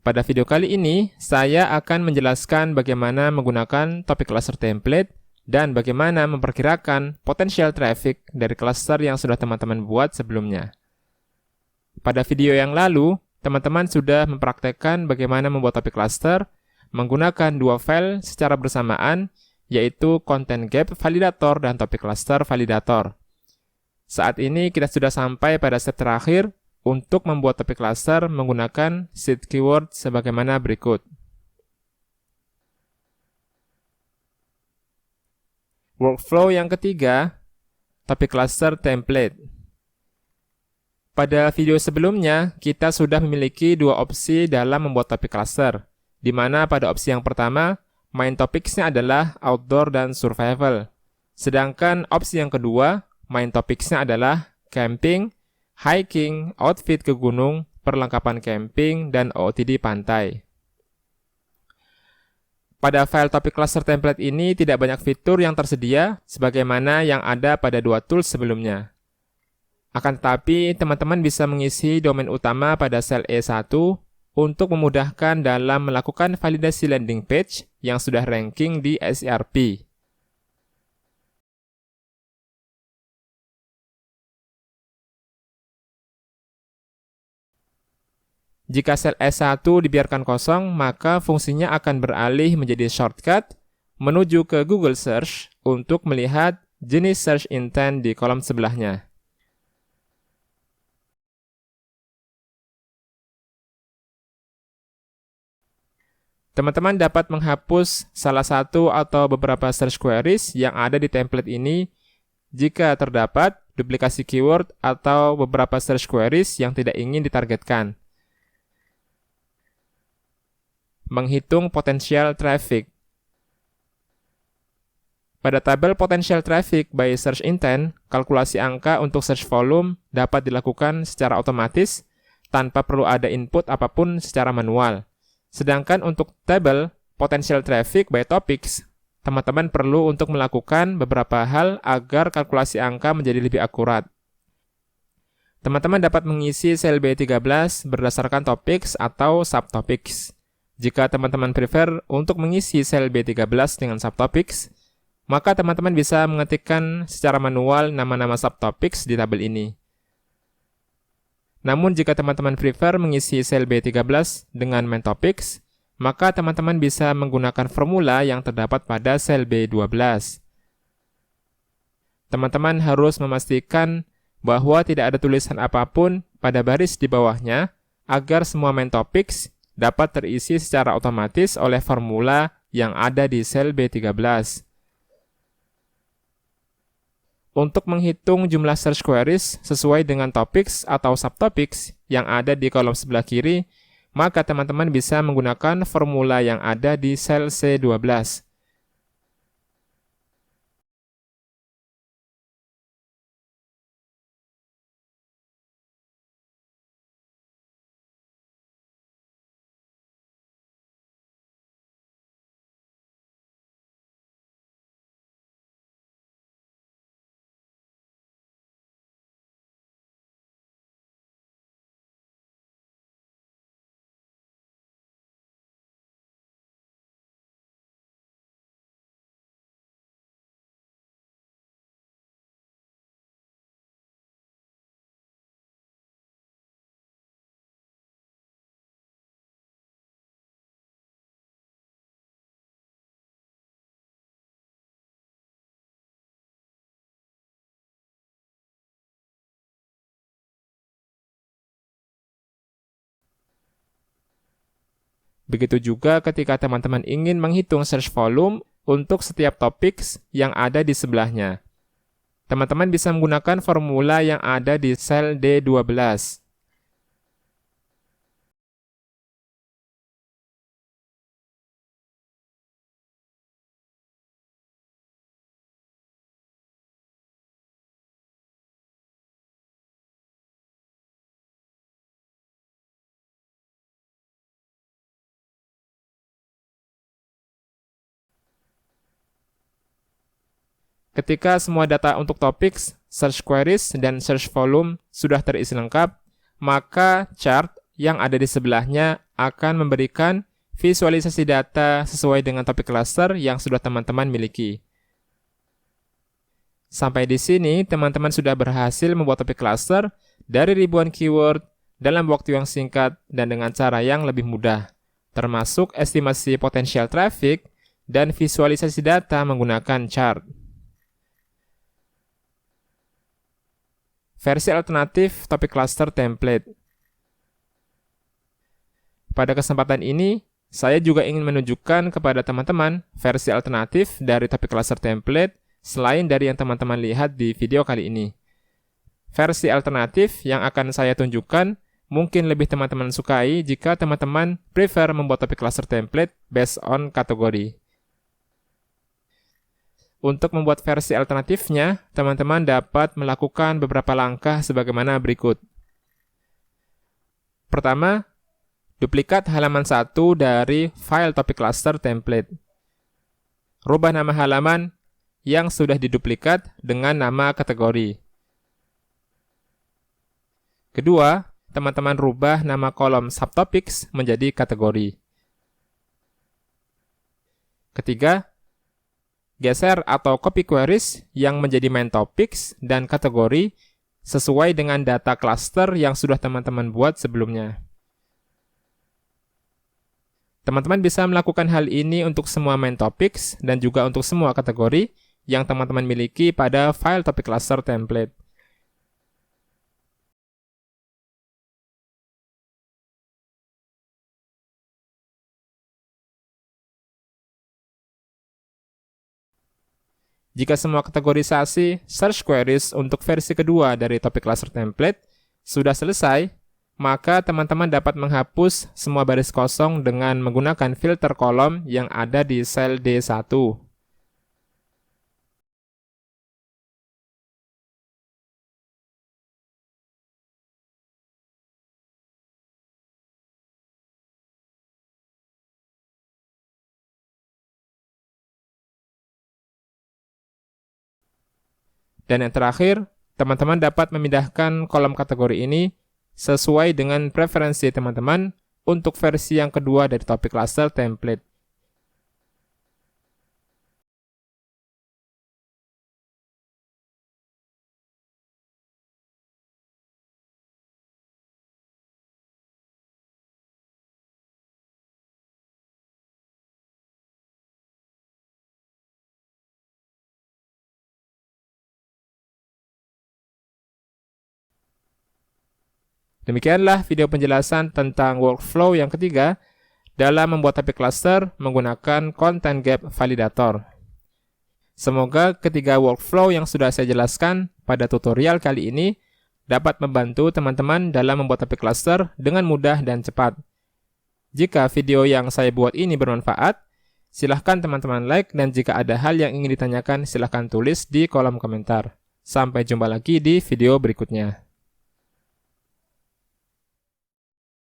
Pada video kali ini, saya akan menjelaskan bagaimana menggunakan topik cluster template dan bagaimana memperkirakan potensial traffic dari cluster yang sudah teman-teman buat sebelumnya. Pada video yang lalu, teman-teman sudah mempraktekkan bagaimana membuat topik cluster menggunakan dua file secara bersamaan, yaitu content gap validator dan topik cluster validator. Saat ini kita sudah sampai pada step terakhir untuk membuat topik cluster menggunakan seed keyword sebagaimana berikut. Workflow yang ketiga, topik cluster template. Pada video sebelumnya, kita sudah memiliki dua opsi dalam membuat topik cluster, di mana pada opsi yang pertama, main topics-nya adalah outdoor dan survival. Sedangkan opsi yang kedua, main topics-nya adalah camping, hiking, outfit ke gunung, perlengkapan camping, dan OOTD pantai. Pada file topik cluster template ini tidak banyak fitur yang tersedia sebagaimana yang ada pada dua tools sebelumnya. Akan tetapi, teman-teman bisa mengisi domain utama pada sel E1 untuk memudahkan dalam melakukan validasi landing page yang sudah ranking di SERP. Jika sel S1 dibiarkan kosong, maka fungsinya akan beralih menjadi shortcut menuju ke Google Search untuk melihat jenis search intent di kolom sebelahnya. Teman-teman dapat menghapus salah satu atau beberapa search queries yang ada di template ini jika terdapat duplikasi keyword atau beberapa search queries yang tidak ingin ditargetkan. Menghitung potensial traffic. Pada tabel potential traffic by search intent, kalkulasi angka untuk search volume dapat dilakukan secara otomatis tanpa perlu ada input apapun secara manual. Sedangkan untuk tabel potential traffic by topics, teman-teman perlu untuk melakukan beberapa hal agar kalkulasi angka menjadi lebih akurat. Teman-teman dapat mengisi sel B13 berdasarkan topics atau subtopics. Jika teman-teman prefer untuk mengisi sel B13 dengan subtopics, maka teman-teman bisa mengetikkan secara manual nama-nama subtopics di tabel ini. Namun jika teman-teman prefer mengisi sel B13 dengan main topics, maka teman-teman bisa menggunakan formula yang terdapat pada sel B12. Teman-teman harus memastikan bahwa tidak ada tulisan apapun pada baris di bawahnya agar semua main topics dapat terisi secara otomatis oleh formula yang ada di sel B13. Untuk menghitung jumlah search queries sesuai dengan topics atau subtopics yang ada di kolom sebelah kiri, maka teman-teman bisa menggunakan formula yang ada di sel C12. Begitu juga ketika teman-teman ingin menghitung search volume untuk setiap topics yang ada di sebelahnya. Teman-teman bisa menggunakan formula yang ada di sel D12. Ketika semua data untuk topics, search queries, dan search volume sudah terisi lengkap, maka chart yang ada di sebelahnya akan memberikan visualisasi data sesuai dengan topik cluster yang sudah teman-teman miliki. Sampai di sini, teman-teman sudah berhasil membuat topik cluster dari ribuan keyword dalam waktu yang singkat dan dengan cara yang lebih mudah, termasuk estimasi potensial traffic dan visualisasi data menggunakan chart. Versi alternatif topik cluster template. Pada kesempatan ini, saya juga ingin menunjukkan kepada teman-teman versi alternatif dari topik cluster template selain dari yang teman-teman lihat di video kali ini. Versi alternatif yang akan saya tunjukkan mungkin lebih teman-teman sukai jika teman-teman prefer membuat topik cluster template based on kategori. Untuk membuat versi alternatifnya, teman-teman dapat melakukan beberapa langkah sebagaimana berikut. Pertama, duplikat halaman 1 dari file topik cluster template. Rubah nama halaman yang sudah diduplikat dengan nama kategori. Kedua, teman-teman rubah nama kolom subtopics menjadi kategori. Ketiga, geser atau copy queries yang menjadi main topics dan kategori sesuai dengan data cluster yang sudah teman-teman buat sebelumnya. Teman-teman bisa melakukan hal ini untuk semua main topics dan juga untuk semua kategori yang teman-teman miliki pada file topik cluster template. Jika semua kategorisasi search queries untuk versi kedua dari topik cluster template sudah selesai, maka teman-teman dapat menghapus semua baris kosong dengan menggunakan filter kolom yang ada di sel D1. Dan yang terakhir, teman-teman dapat memindahkan kolom kategori ini sesuai dengan preferensi teman-teman untuk versi yang kedua dari topik cluster template. Demikianlah video penjelasan tentang workflow yang ketiga dalam membuat topik cluster menggunakan Content Gap Validator. Semoga ketiga workflow yang sudah saya jelaskan pada tutorial kali ini dapat membantu teman-teman dalam membuat topik cluster dengan mudah dan cepat. Jika video yang saya buat ini bermanfaat, silahkan teman-teman like, dan jika ada hal yang ingin ditanyakan silahkan tulis di kolom komentar. Sampai jumpa lagi di video berikutnya.